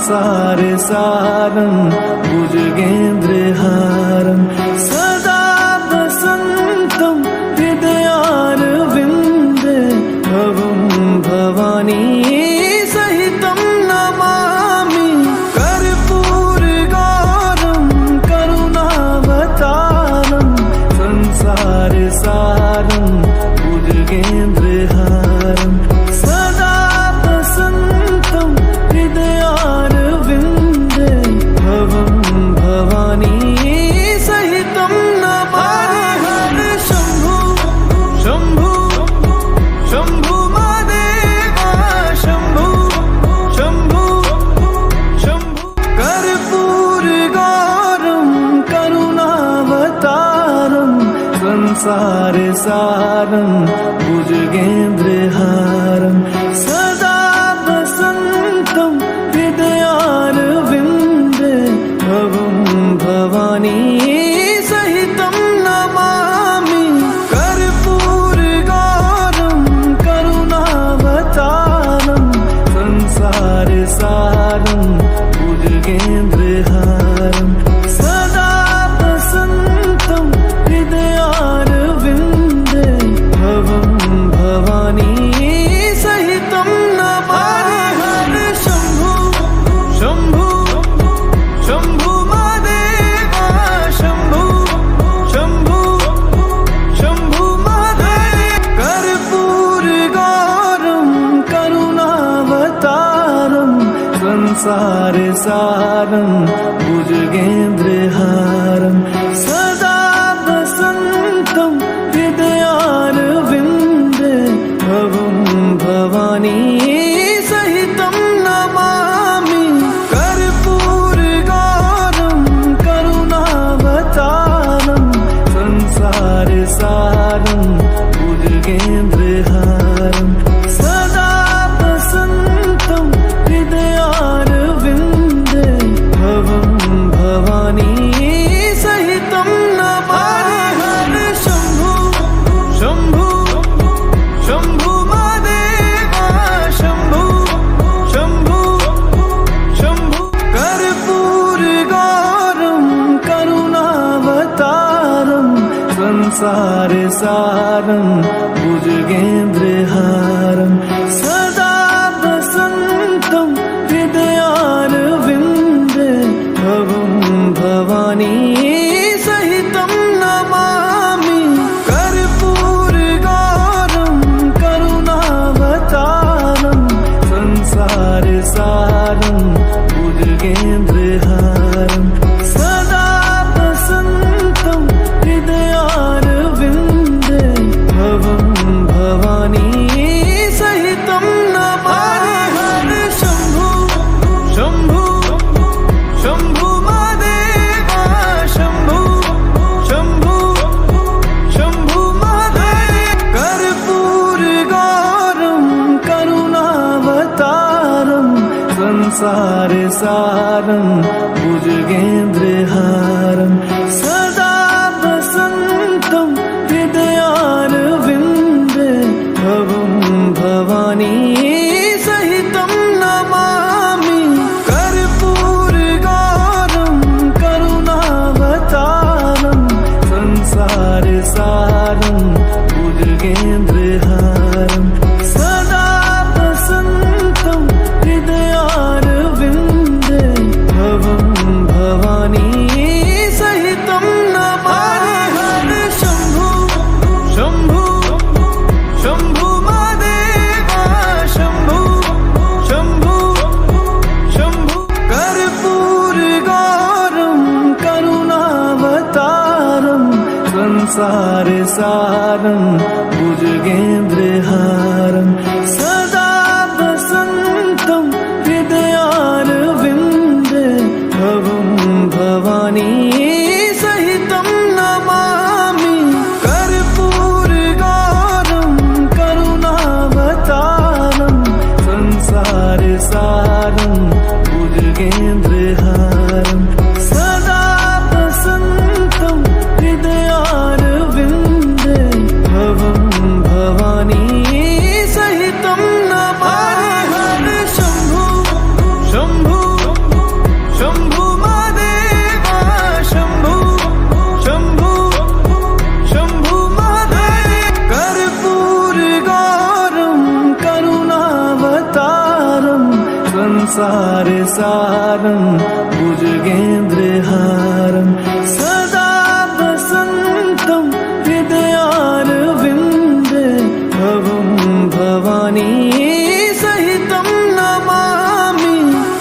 संसार सारं भुजगेन्द्रहारं सदा वसन्तं हृदयारविन्दे भवं भवानी सहितं नमामि। कर्पूरगौरं करुणावतारं संसार सारं भुजगेन्द्रहारं सदा वसन्तं हृदयारविन्दे भवं भवानी सहितं नमामि। शम्भो शम्भो शम्भो महादेव शम्भो शम्भो शम्भो। कर्पूरगौरं करुणावतारं संसार सारं भुजगेन्द्रहारं सदा वसन्तं हृदयारविन्दे भवं भवानी सहितं नमामि। कर्पूरगौरं करुणावतारं संसार सारं भुजगेन्द्रहारं सदा वसन्तं हृदयारविन्दे भवं भवानी सहितं नमामि। शम्भो शम्भो शम्भो महादेव शम्भो शम्भो शम्भो महादेव। कर्पूरगौरं करुणावतारं संसार सारं भुजगेन्द्रहारं सदा वसन्तं हृदयारविन्दे भवं भवानी सहितं नमामि। कर्पूरगौरं करुणावतारं संसार सारं भुजगेन्द्रहारं सदा वसन्तं हृदयारविन्दे भवं भवानी सहितं नमामि। शम्भो शम्भो शम्भो महादेव शम्भो शम्भो शम्भो। कर्पूरगौरं करुणावतारं संसार सारं भुजगेन्द्रहारं सदा वसन्तं हृदयारविन्दे भवं भवानी सहितं नमामि। कर्पूरगौरं करुणावतारं संसार सारं भुजगेन्द्रहारं सदा वसन्तं हृदयारविन्दे भवं भवानी सहितं नमामि। शम्भो शम्भो शम्भो महादेव शम्भो शम्भो शम्भो महादेव। कर्पूरगौरं करुणावतारं संसार सारं भुजगेन्द्रहारं सदा वसन्तं हृदयारविन्दे भवं भवानी सहितं नमामि। कर्पूरगौरं करुणावतारं संसार सारं भुजगेन्द्रहारं सदा वसन्तं हृदयारविन्दे भवं भवानी सहितं नमामि। शम्भो शम्भो शम्भो महादेव शम्भो शम्भो शम्भो। कर्पूरगौरं करुणावतारं संसार सारं भुजगेन्द्रहारं सदा वसन्तं हृदयारविन्दे भवं भवानी सहितं नमामि। कर्पूरगौरं करुणावतारं संसार सारं भुजगेन्द्रहारं सदा वसन्तं हृदयारविन्दे भवं संसार सारं भुजगेन्द्रहारं सदा वसन्तं हृदयारविन्दे भवं भवानी सहितं नमामि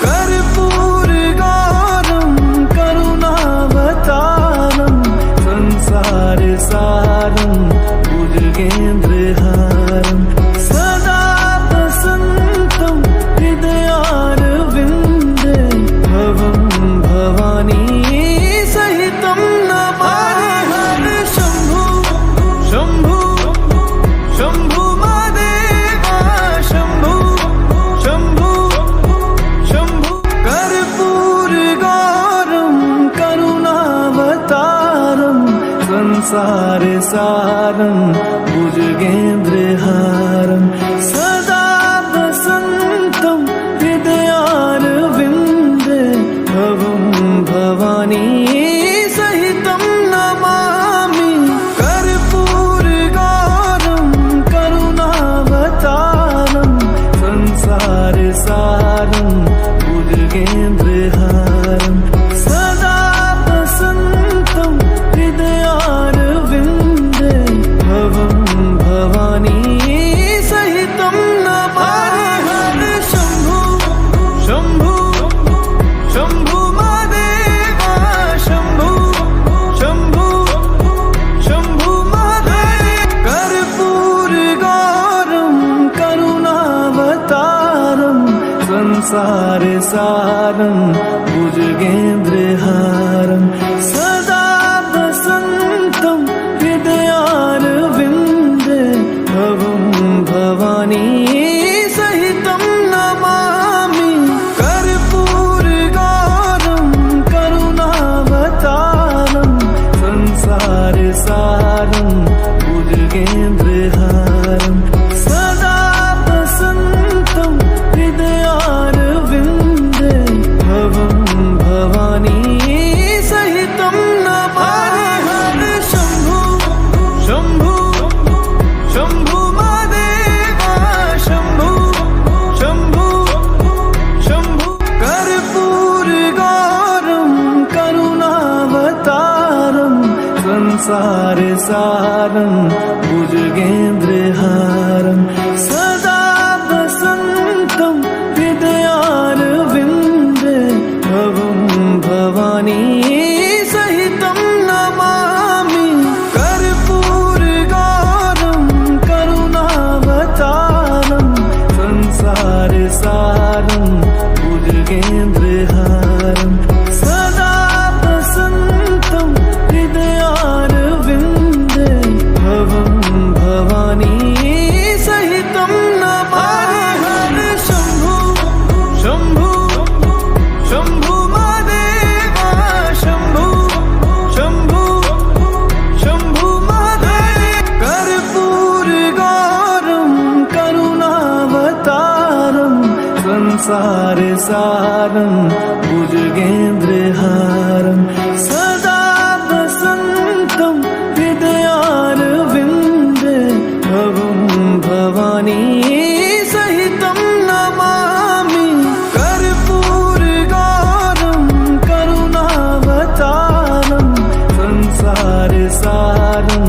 कर्पूरगौरं करुणावतारं संसार सारं भुजगेन्द्रहारं सदा वसन्तं हृदयारविन्दे भवं भवानी सहितं नमामि शम्भु शम्भु शम्भु महादेवा शम्भु शम्भु शम्भु कर्पूरगौरं करुणावतारं संसार सारं भुजगेन्द्रहारं सदा वसन्तं हृदयारविन्दे भवं भवानी सहितं नमामि कर्पूरगौरं करुणावतारं संसार सारं भुजगेन्द्रहारं सदा वसन्तं हृदयारविन्दे भवं भवानी सहितं नमामि शम्भु शम्भु शम्भु महादेवा शम्भु शम्भु शम्भु महादेव कर्पूरगौरं करुणावतारं संसार सारं भुजगेन्द्रहारं सदा वसन्तं हृदयारविन्दे भवं भवानी सहितं नमामि कर्पूरगौरं करुणावतारं संसार सारं भुजगेन्द्रहारं सदा वसन्तं हृदयारविन्दे भवं भवानी सहितं नमामि शम्भु शम्भु शम्भु महादेवा शम्भु शम्भु शम्भु कर्पूरगौरं करुणावतारं संसार सारं भुजगेन्द्रहारं सदा वसन्तं हृदयारविन्दे भवं भवानी सहितं नमामि कर्पूरगौरं करुणावतारं संसार सारं भुजगेन्द्रहारं सदा वसन्तं हृदयारविन्दे भवं भवानी सहितं नमामि शम्भु शम्भु शम्भु महादेवा शम्भु शम्भु शम्भु महादेव कर्पूरगौरं करुणावतारं संसार सारं भुजगेन्द्रहारं सदा वसन्तं हृदयारविन्दे भवं भवानी सहितं नमामि कर्पूरगौरं करुणावतारं संसार सारं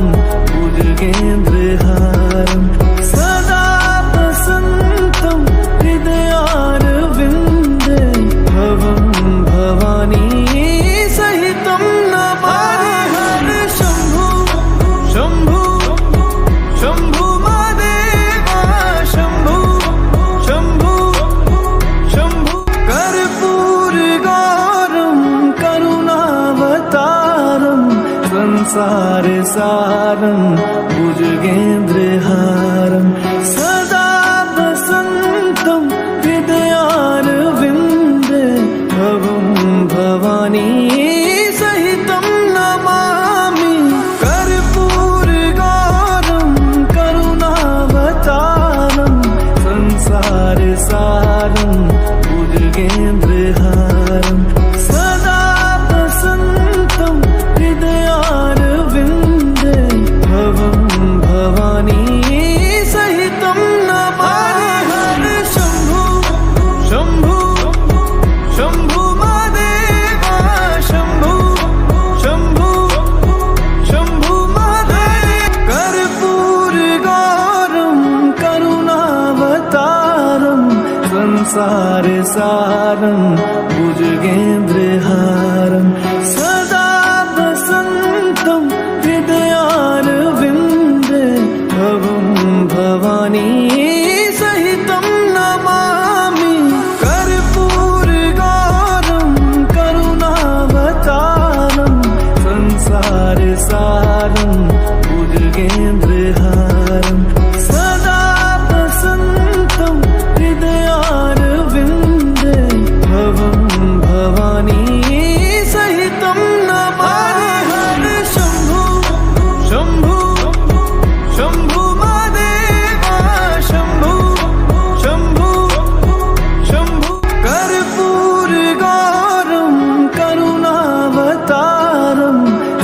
भुजगेन्द्रहारं सदा वसन्तं हृदयारविन्दे भवं भवानी सहितं नमामि शम्भु शम्भु शम्भु महादेवा शम्भु शम्भु शम्भु कर्पूरगौरं करुणावतारं संसार सारं भुजगेन्द्रहारं सदा वसन्तं हृदयारविन्दे भवं भवानी सहितं नमामि कर्पूरगौरं करुणावतारं संसार सारं भुजगेन्द्रहारं सदा वसन्तं हृदयारविन्दे भवं भवानी सहितं नमामि शम्भु शम्भु संसार सारं भुजगेन्द्रहारं सदा वसन्तं हृदयारविन्दे भवं भवानी सहितं नमामि कर्पूरगौरं करुणावतारं संसार सारं भुजगेन्द्रहारं सदा वसन्तं हृदयारविन्दे भवं भवानी सहितं नमामि हर शम्भो शम्भो शम्भो महादेवा शम्भो शम्भो शम्भो कर्पूरगौरं करुणावतारं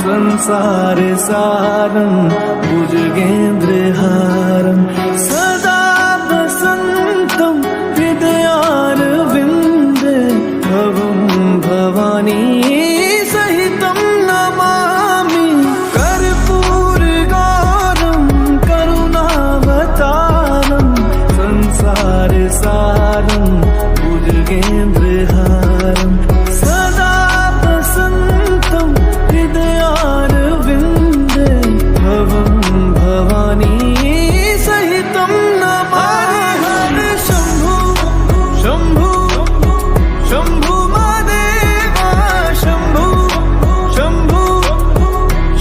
संसार सारं भुजगेन्द्रहारं सदा वसन्तं हृदयारविन्दे भवं भवानी सहितं नमामि कर्पूरगौरं करुणावतारं संसार सारं भुजगेन्द्रहारं सदा वसन्तं हृदयारविन्दे भवं भवानी सहितं नमामि हर शम्भो शम्भो शम्भो महादेवा शम्भो शम्भो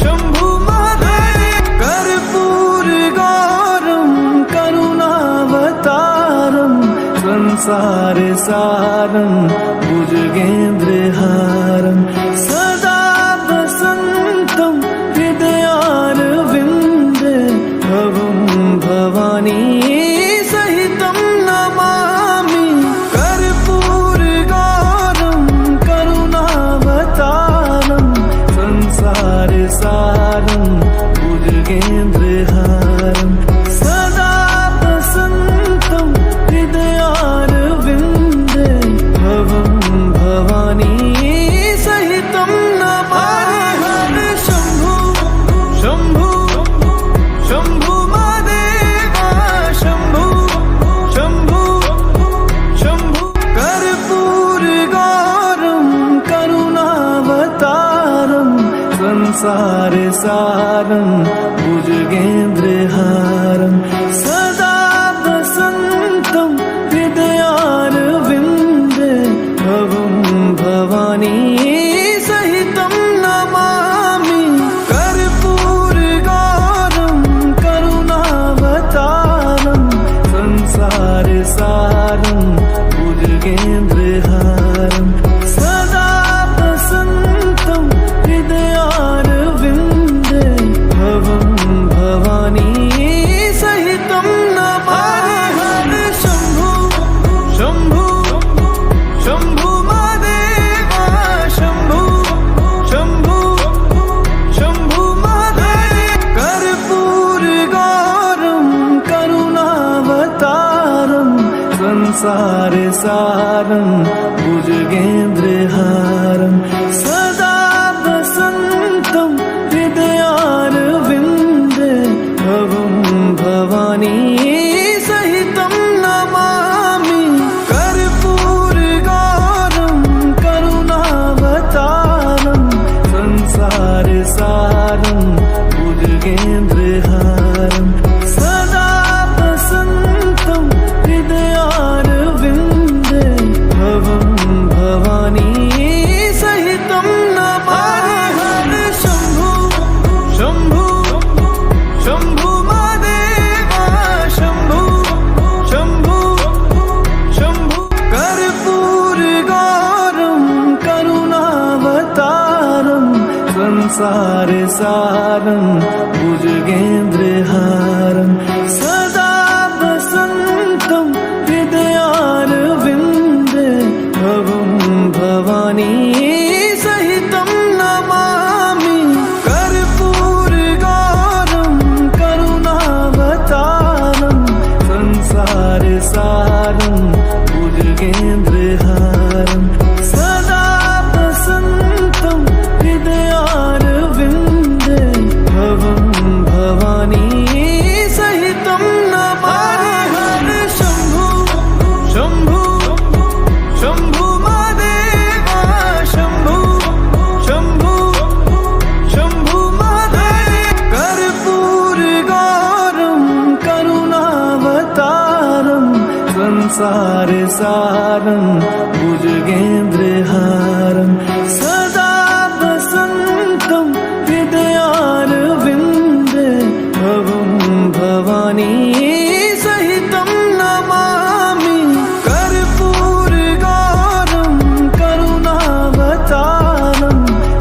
शम्भो महादेव कर्पूरगौरं करुणावतारं संसार सारं भुजगेन्द्रहारं सदा वसन्तं हृदयारविन्दे भवं भवानी सहितं नमामि कर्पूरगौरं करुणावतारं संसार सारं भुजगेन्द्रहारं सदा वसन्तं हृदयारविन्दे भवं भवानी सहितं नमामि हर शम्भो शम्भो शम्भो महादेवा शम्भो शम्भो शम्भो कर्पूरगौरं करुणावतारं संसार सारं भुजगेन्द्रहारं सदा वसन्तं हृदयारविन्दे भवं भवानी सहितं नमामि कर्पूरगौरं करुणावतारं संसार सारं भुजगेन्द्रहारं सदा वसन्तं हृदयारविन्दे भवं भवानी सहितं नमामि हर शम्भो शम्भो शम्भो महादेवा शम्भो शम्भो शम्भो महादेव कर्पूरगौरं करुणावतारं संसार सारं भुजगेन्द्रहारं सदा वसन्तं हृदयारविन्दे भवं भवानी सहितं नमामि कर्पूरगौरं करुणावतारं संसार सारं भुजगेन्द्रहारं सदा वसन्तं हृदयारविन्दे भवं भवानी सहितं नमामि हर शम्भो शम्भो शम्भो महादेवा शम्भो शम्भो शम्भो कर्पूरगौरं करुणावतारं संसार सारं भुजगेन्द्रहारं सदा वसन्तं हृदयारविन्दे भवं भवानी सहितं नमामि कर्पूरगौरं करुणावतारं संसार सारं भुजगेन्द्रहारं सदा वसन्तं हृदयारविन्दे भवं भवानी सहितं नमामि हर शम्भो शम्भो संसार सारं भुजगेन्द्रहारं सदा वसन्तं हृदयारविन्दे भवं भवानी सहितं नमामि कर्पूरगौरं करुणावतारं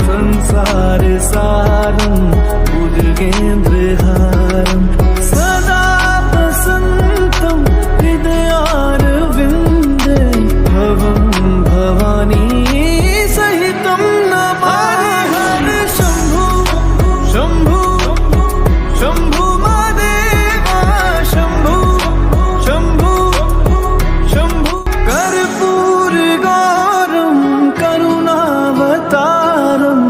संसार सारं भुजगेन्द्रहारं सदा वसन्तं हृदयारविन्दे भवं भवानी सहितं नमामि शम्भु शम्भु शम्भु महादेवा शम्भु शम्भु शम्भु कर्पूरगौरं करुणावतारं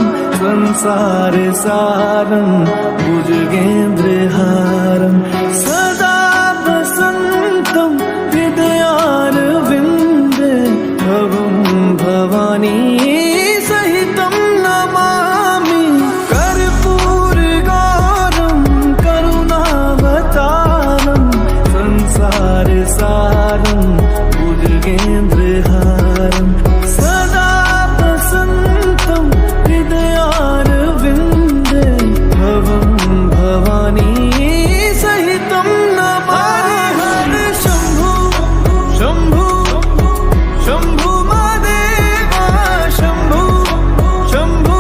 संसार सारं भुजगेन्द्रहारं सदा वसन्तं हृदयारविन्दे भवं भवानी सहितं नमामि कर्पूरगौरं करुणावतारं संसार सारं भुजगेन्द्रहारं सदा वसन्तं हृदयारविन्दे भवं भवानी सहितं नमामि शम्भु शम्भु शम्भु महादेवा शम्भु शम्भु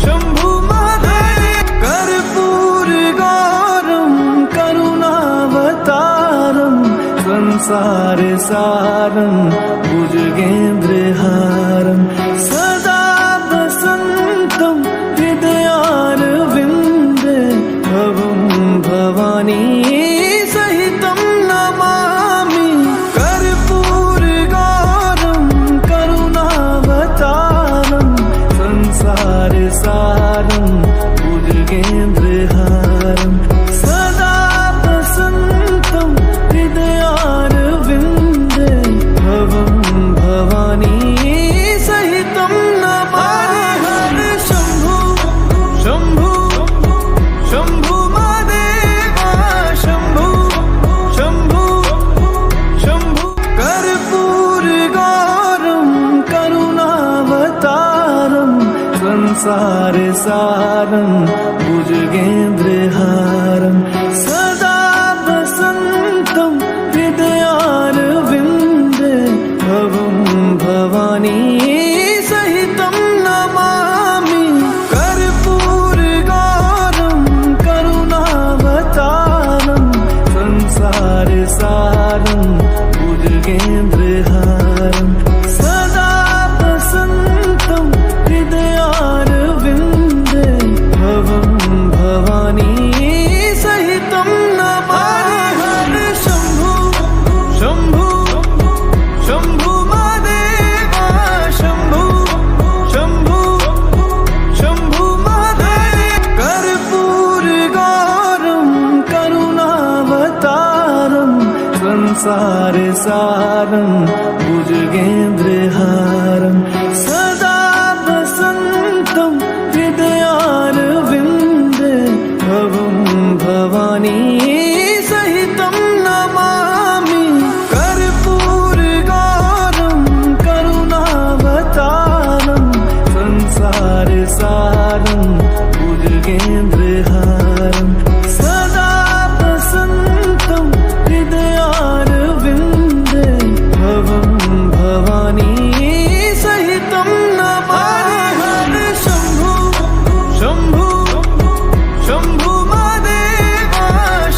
शम्भु महादेव कर्पूरगौरं करुणावतारं संसार सारं भुजगेन्द्रहारं सदा वसन्तं हृदयारविन्दे भवं भवानी सहितं नमामि कर्पूरगौरं करुणावतारं संसार सारं भुजगेन्द्रहारं सदा वसन्तं हृदयारविन्दे भवं भवानी सहितं नमामि शम्भु शम्भु शम्भु महादेवा शम्भु शम्भु शम्भु कर्पूरगौरं करुणावतारं संसार सारं भुजगेन्द्रहारं सदा वसन्तं हृदयारविन्दे भवं भवानी सहितं नमामि कर्पूरगौरं करुणावतारं संसार सारं भुजगेन्द्रहारं सदा वसन्तं हृदयारविन्दे भवं भवानी सहितं नमामि शम्भु शम्भु शम्भु महादेवा शम्भु शम्भु शम्भु महादेव कर्पूरगौरं करुणावतारं संसार सारं भुजगेन्द्रहारं सदा वसन्तं हृदयारविन्दे भवं भवानी सहितं नमामि कर्पूरगौरं करुणावतारं संसार सारं भुजगेन्द्रहारं सदा वसन्तं हृदयारविन्दे भवं भवानी सहितं नमामि शम्भु शम्भु शम्भु महादेवा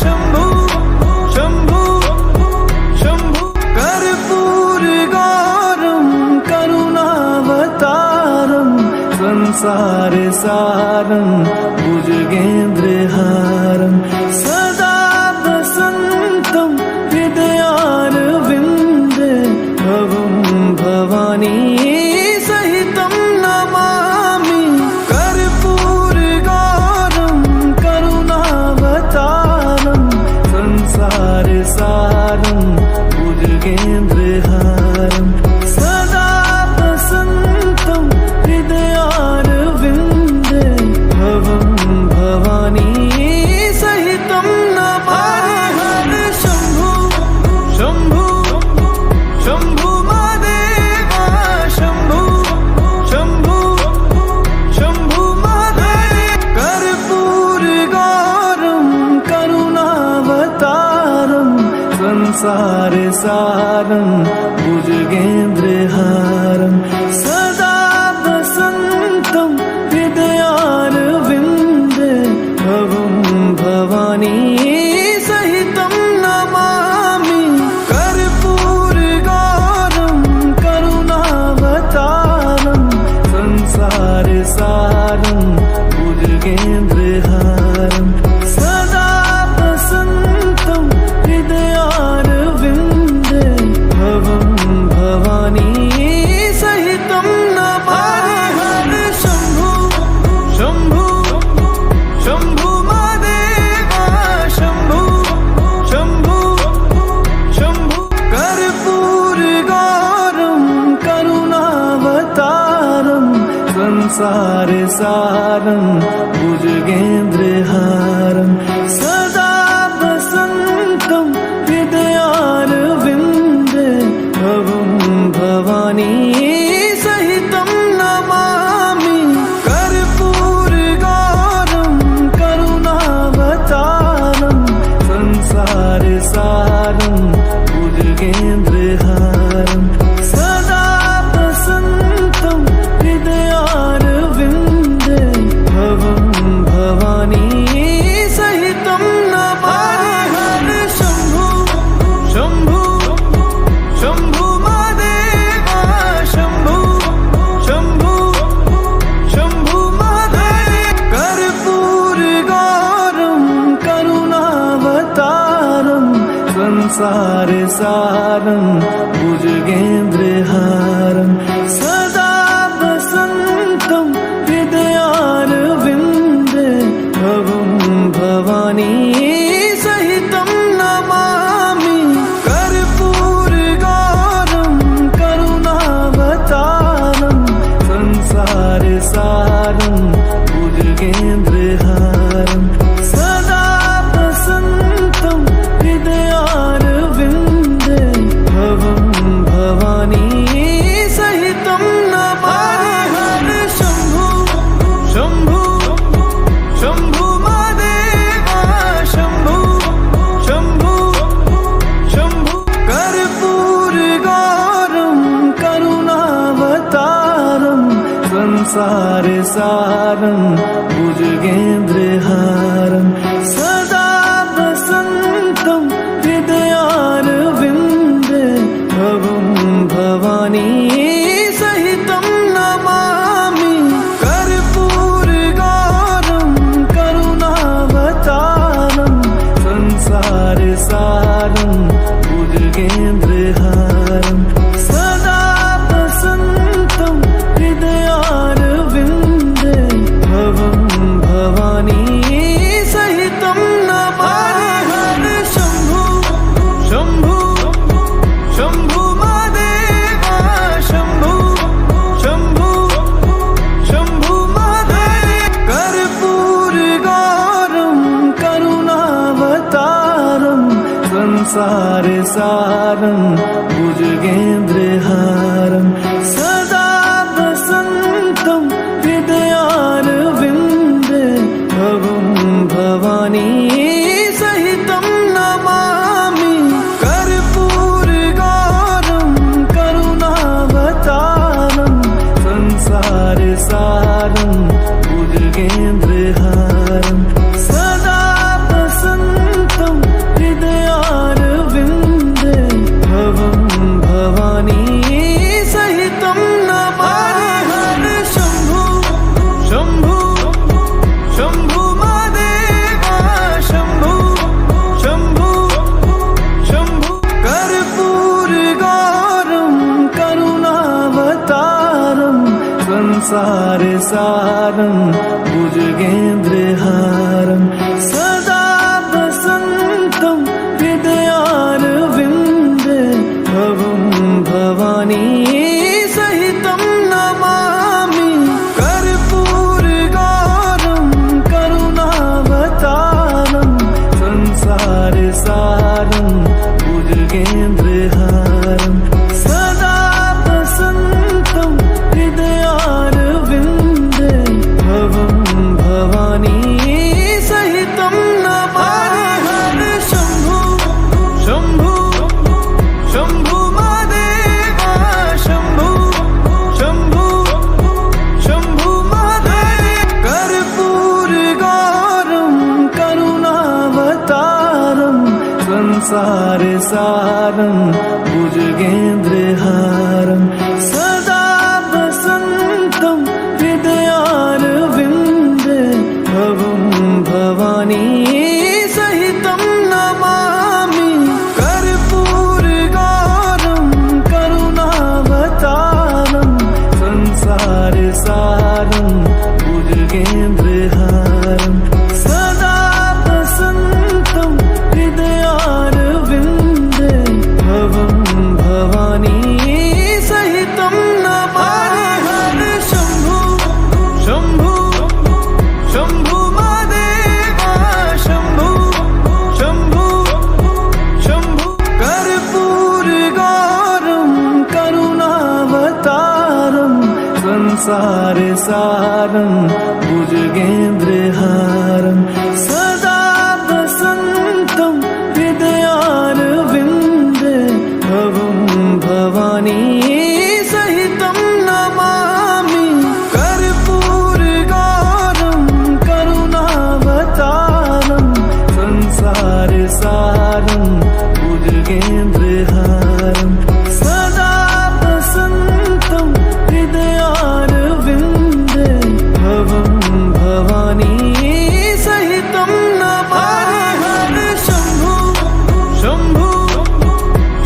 शम्भु शम्भु शम्भु कर्पूरगौरं करुणावतारं संसार सारं भुजगेन्द्रहारं सदा वसन्तं हृदयारविन्दे भवं भवानी सहितं नमामि कर्पूरगौरं करुणावतारं संसार सारं भुजगेन्द्रहारं सदा वसन्तं हृदयारविन्दे भवं भवानी सहितं नमामि शम्भु शम्भु सारं भुजगेन्द्रहारं सदा वसन्तं हृदयारविन्दे भवं भवानी सहितं नमामि कर्पूरगौरं करुणावतारं संसारसारं भुजगेन्द्रहारं सदा वसन्तं हृदयारविन्दे भवं भवानी सहितं नमामि शम्भो शम्भो शम्भो महादेवा शम्भो शम्भो शम्भो कर्पूरगौरं करुणावतारं संसारसारं भुजगेन्द्रहारं सदा वसन्तं हृदयारविन्दे भवं भवानी सहितं नमामि कर्पूरगौरं करुणावतारं संसारसारं भुजगेन्द्रहारं सदा वसन्तं हृदयारविन्दे भवं भवानी सहितं नमामि शम्भो शम्भो शम्भो महादेवा शम्भो शम्भो शम्भो महादेव कर्पूरगौरं करुणावतारं संसारसारं भुजगेन्द्रहारं सदा वसन्तं हृदयारविन्दे भवं भवानी सहितं नमामि कर्पूरगौरं करुणावतारं संसारसारं भुजगेन्द्रहारं सदा वसन्तं हृदयारविन्दे भवं भवानी सहितं नमामि शम्भो शम्भो शम्भो महादेवा शम्भो शम्भो शम्भो कर्पूरगौरं करुणावतारं संसारसारं भुजगेन्द्रहारं सदा वसन्तं हृदयारविन्दे भवं भवानी सहितं नमामि कर्पूरगौरं करुणावतारं संसारसारं भुजगेन्द्रहारं सदा वसन्तं हृदयारविन्दे भवं भवानी सहितं नमामि शम्भो शम्भो शम्भो महादेवा शम्भो शम्भो शम्भो महादेव कर्पूरगौरं करुणावतारं संसारसारं भुजगेन्द्रहारं सदा वसन्तं हृदयारविन्दे भवं भवानी सहितं नमामि कर्पूरगौरं करुणावतारं संसारसारं भुजगेन्द्रहारं सदा वसन्तं हृदयारविन्दे भवं भवानी सहितं नमामि शम्भो शम्भो शम्भो महादेवा शम्भो शम्भो शम्भो कर्पूरगौरं करुणावतारं संसारसारं भुजगेन्द्रहारं सदा वसन्तं हृदयारविन्दे भवं भवानी सहितं नमामि कर्पूरगौरं करुणावतारं संसारसारं भुजगेन्द्रहारं सदा वसन्तं हृदयारविन्दे भवं भवानी सारं भुजगेन्द्रहारं सदा वसन्तं हृदयारविन्दे भवं भवानी सहितं नमामि कर्पूरगौरं करुणावतारं संसारसारं भुजगेन्द्रहारं सदा वसन्तं हृदयारविन्दे भवं भवानी सहितं नमामि हर शम्भु शम्भु शम्भु महादेवा शम्भु शम्भु शम्भु कर्पूरगौरं करुणावतारं संसारसारं भुजगेन्द्रहारं सदा वसन्तं हृदयारविन्दे भवं भवानी सहितं नमामि कर्पूरगौरं करुणावतारं संसारसारं भुजगेन्द्रहारं सदा वसन्तं हृदयारविन्दे भवं भवानी सहितं नमामि हर शम्भु शम्भु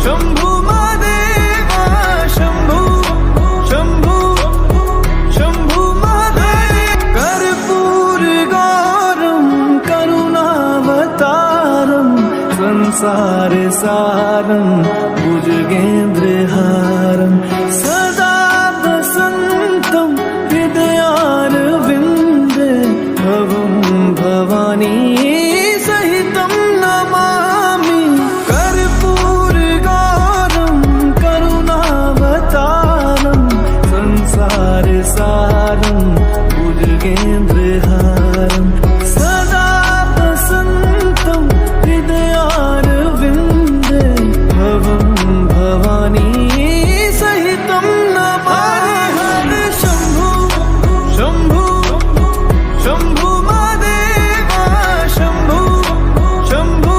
शम्भु महादेवा शम्भु शम्भु शम्भु महादेव कर्पूरगौरं करुणावतारं संसारसारं भुजगेन्द्रहारं सदा वसन्तं हृदयारविन्दे भवं भवानी सहितं नमामि कर्पूरगौरं करुणावतारं संसारसारं भुजगेन्द्रहारं सदा वसन्तं हृदयारविन्दे भवं भवानी सहितं नमामि हर शम्भु शम्भु शम्भु महादेवा शम्भु शम्भु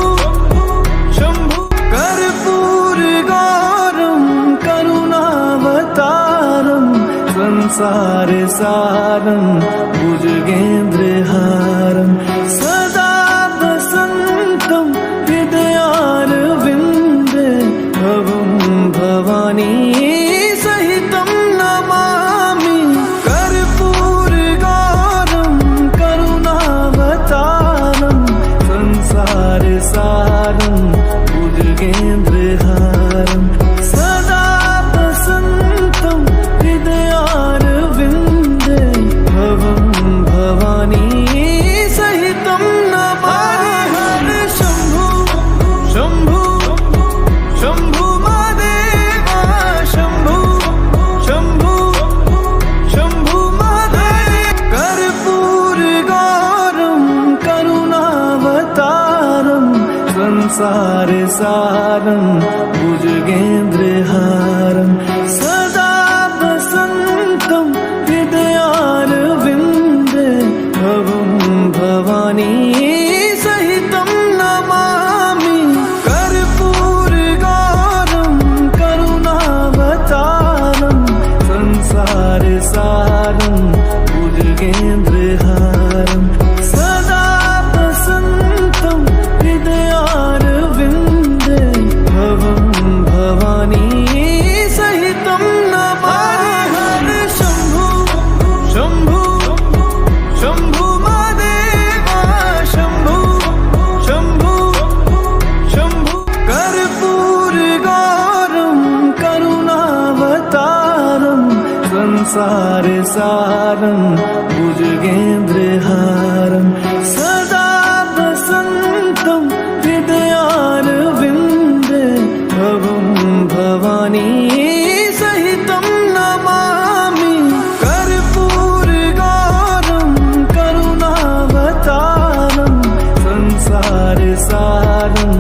शम्भु कर्पूरगौरं करुणावतारं संसारसारं भुजगेन्द्रहारं सदा वसन्तं हृदयारविन्दे भवं भवानी सहितं नमामि कर्पूरगौरं करुणावतारं संसारसारं भुजगेन्द्रहारं सदा वसन्तं हृदयारविन्दे भवं भवानी सहितं नमामि हर शम्भु शम्भु शम्भु महादेवा शम्भु शम्भु शम्भु महादेव कर्पूरगौरं करुणावतारं संसारसारं भुजगेन्द्रहारं सदा वसन्तं हृदयारविन्दे भवं भवानी सहितं नमामि कर्पूरगौरं करुणावतारं संसारसारं भुजगेन्द्रहारं सदा वसन्तं हृदयारविन्दे भवं भवानी सहितं नमामि हर शम्भु शम्भु शम्भु महादेवा शम्भु शम्भु शम्भु कर्पूरगौरं करुणावतारं संसारसारं भुजगेन्द्रहारं सदा वसन्तं हृदयारविन्दे भवं भवानी सहितं नमामि कर्पूरगौरं करुणावतारं संसारसारं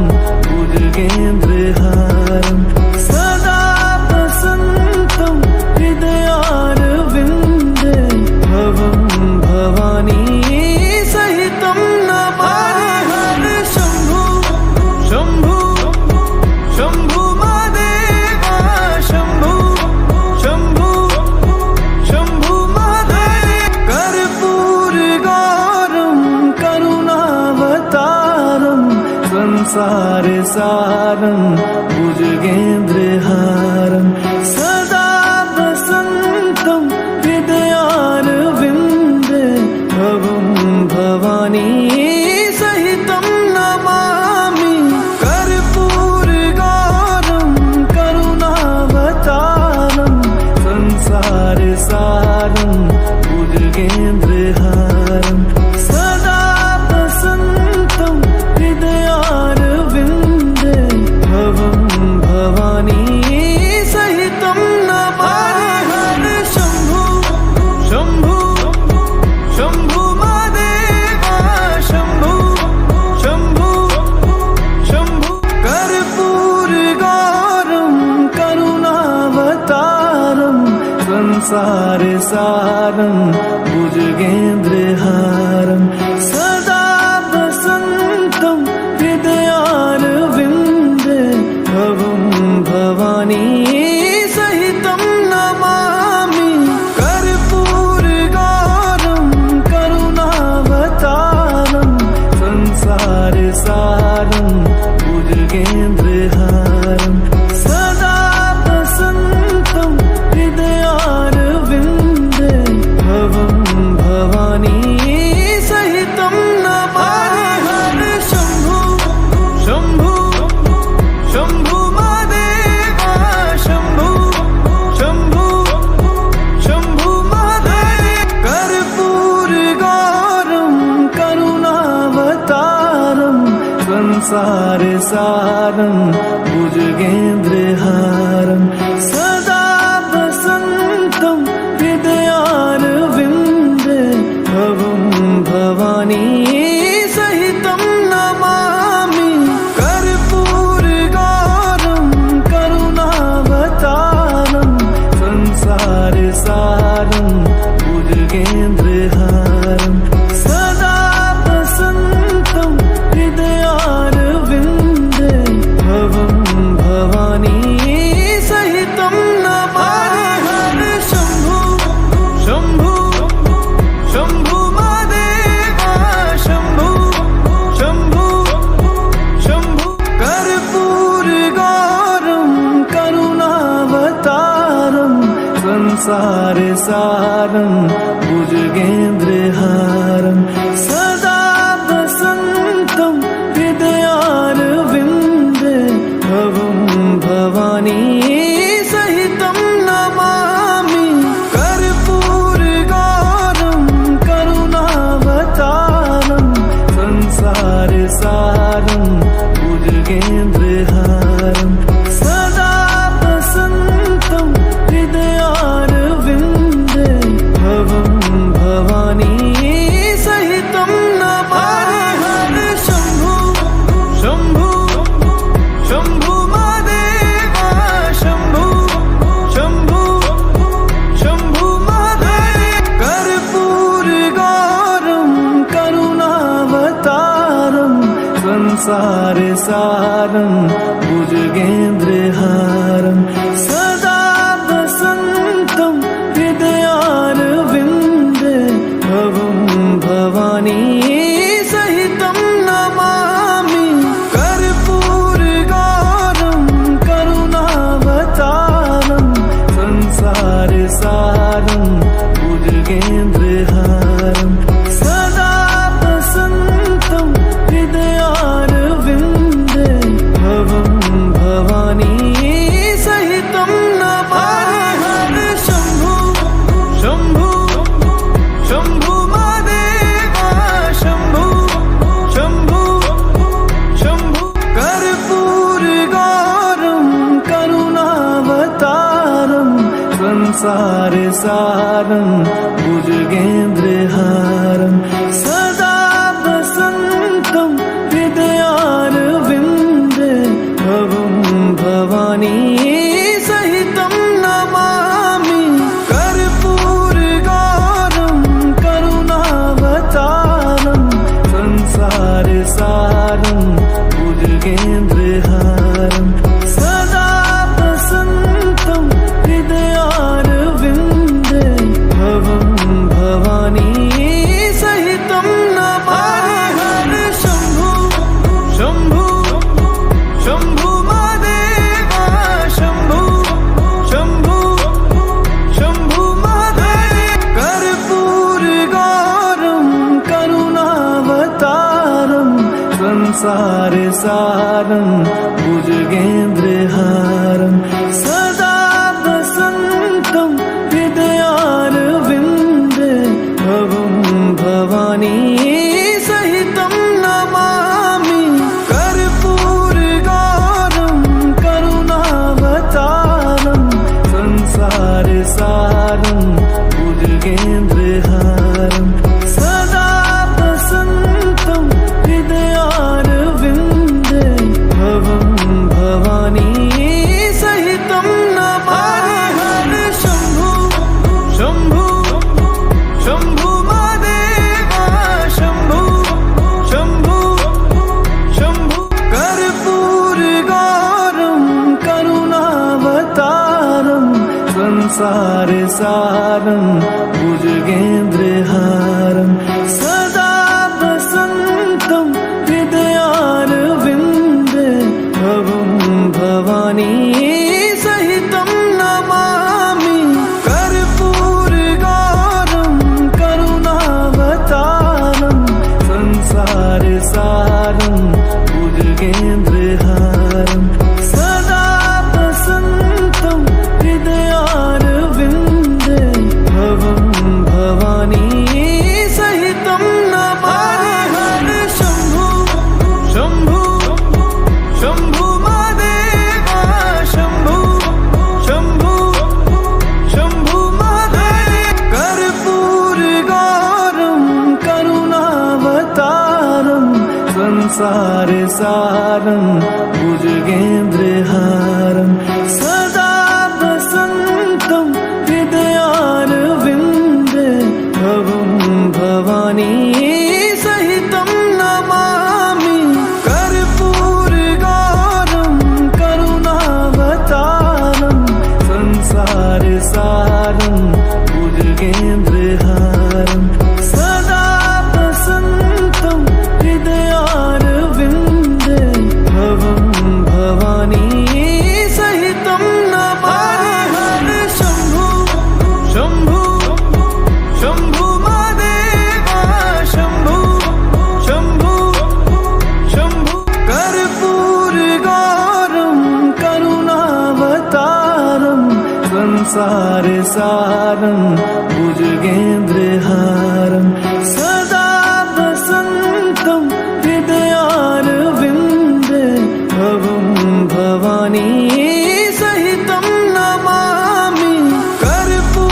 भुजगेन्द्रहारं सदा वसन्तं हृदयारविन्दे भवं संसार सारं भुजगेन्द्रहारं सदा वसन्तं हृदयारविन्दे भवं भवानी सहितं नमामि कर्पूरगौरं करुणावतारं संसार सारं भुजगेन्द्रहारं सदा वसन्तं हृदयारविन्दे भवं भवानी सहितं नमामि हर शम्भु शम्भु शम्भु महादेव शम्भु शम्भु शम्भु महादेव कर्पूरगौरं करुणावतारं संसार सारं भुजगेन्द्रहारं सदा वसन्तं हृदयारविन्दे भवं भवानी सहितं नमामि कर्पूरगौरं करुणावतारं संसार सारं भुजगेन्द्रहारं सदा वसन्तं हृदयारविन्दे भवं भवानी सहितं नमामि हर शम्भु शम्भु शम्भु महादेव शम्भु शम्भु शम्भु कर्पूरगौरं करुणावतारं संसार सारं भुजगेन्द्रहारं सदा वसन्तं हृदयारविन्दे भवं भवानी सहितं नमामि कर्पूरगौरं करुणावतारं संसार सारं भुजगेन्द्रहारं सदा वसन्तं हृदयारविन्दे भवं भवानी सहितं नमामि हर शम्भु शम्भु शम्भु महादेव शम्भु शम्भु शम्भु महादेव कर्पूरगौरं करुणावतारं संसार सारं भुजगेन्द्रहारं सदा वसन्तं हृदयारविन्दे भवं भवानी सहितं नमामि कर्पूरगौरं करुणावतारं संसार सारं भुजगेन्द्रहारं सदा वसन्तं हृदयारविन्दे भवं भवानी सहितं नमामि हर शम्भु शम्भु शम्भु महादेव शम्भु शम्भु शम्भु कर्पूरगौरं करुणावतारं संसार सारं भुजगेन्द्रहारं सदा वसन्तं हृदयारविन्दे भवं भवानी सहितं नमामि कर्पूरगौरं करुणावतारं संसार सारं भुजगेन्द्रहारं सदा वसन्तं हृदयारविन्दे भवं भवानी संसारसारं भुजगेन्द्रहारं सदा वसन्तं हृदयारविन्दे भवं भवानी सहितं नमामि कर्पूरगौरं करुणावतारं संसारसारं भुजगेन्द्रहारं सदा वसन्तं हृदयारविन्दे भवं भवानी सहितं नमामि हर शम्भु शम्भु शम्भु महादेवा शम्भु शम्भु शम्भु महादेव कर्पूरगौरं करुणावतारं संसारसारं भुजगेन्द्रहारं सदा वसन्तं हृदयारविन्दे भवं भवानी सहितं नमामि कर्पूरगौरं करुणावतारं संसारसारं भुजगेन्द्रहारं सदा वसन्तं हृदयारविन्दे भवं भवानी सहितं नमामि हर शम्भु शम्भु शम्भु महादेवा शम्भु शम्भु शम्भु कर्पूरगौरं करुणावतारं संसारसारं भुजगेन्द्रहारं सदा वसन्तं हृदयारविन्दे भवं भवानी सहितं नमामि कर्पूरगौरं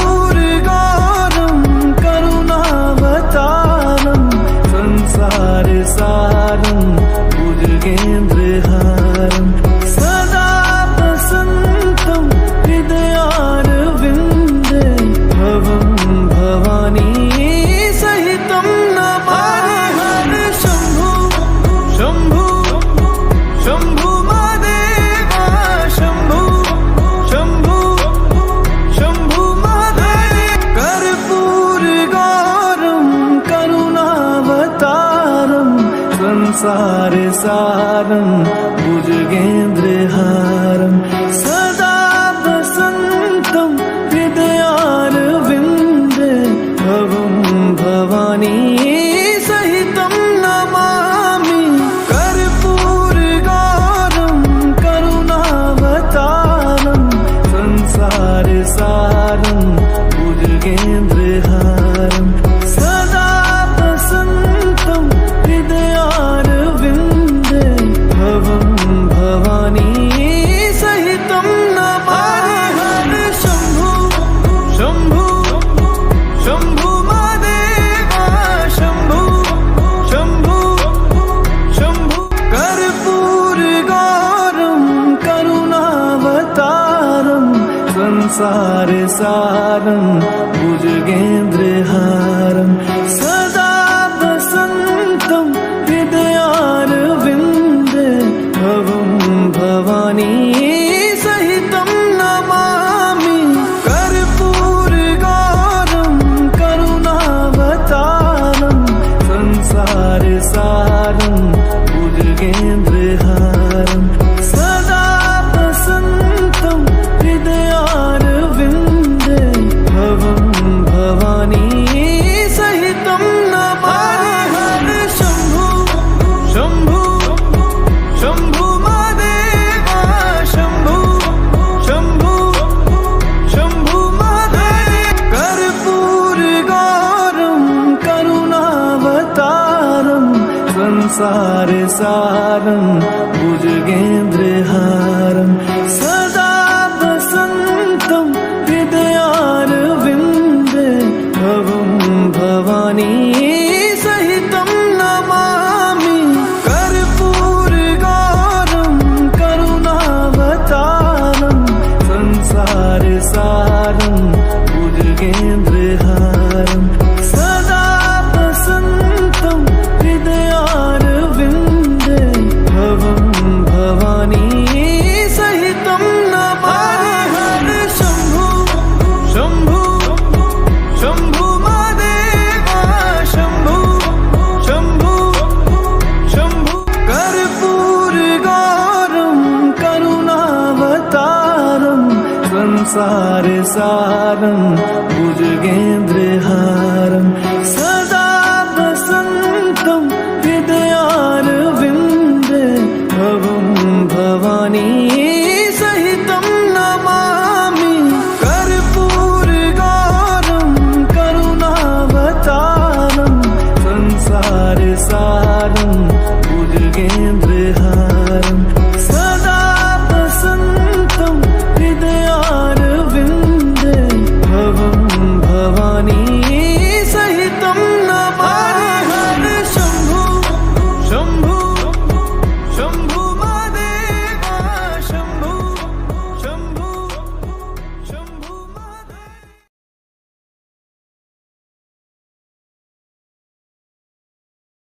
करुणावतारं संसारसारं भुजगेन्द्रहारं सदा वसन्तं हृदयारविन्दे भवं भवानी सहितं नमामि हर शम्भु शम्भु शम्भु महादेवा शम्भु शम्भु शम्भु महादेव कर्पूरगौरं करुणावतारं संसारसारं भुजगेन्द्रहारं सदा वसन्तं हृदयारविन्दे भवं भवानी सहितं नमामि कर्पूरगौरं करुणावतारं संसारसारं भुजगेन्द्रहारं सदा वसन्तं हृदयारविन्दे भवं भवानी सहितं नमामि हर शम्भु शम्भु शम्भु महादेवा शम्भु शम्भु शम्भु कर्पूरगौरं करुणावतारं संसारसारं भुजगेन्द्रहारं सदा वसन्तं हृदयारविन्दे भवं भवानी सहितं नमामि कर्पूरगौरं करुणावतारं संसारसारं भुजगेन्द्रहारं सदा वसन्तं हृदयारविन्दे भवं भवानी सहितं नमामि हर शम्भु शम्भु शम्भु महादेवा शम्भु शम्भु शम्भु महादेव कर्पूरगौरं करुणावतारं संसारसारं भुजगेन्द्रहारं सदा वसन्तं हृदयारविन्दे भवं भवानी सहितं नमामि कर्पूरगौरं करुणावतारं संसारसारं भुजगेन्द्रहारं सदा वसन्तं हृदयारविन्दे भवं भवानी सहितं नमामि हर शम्भु संसार सारं भुजगेन्द्रहारं सदा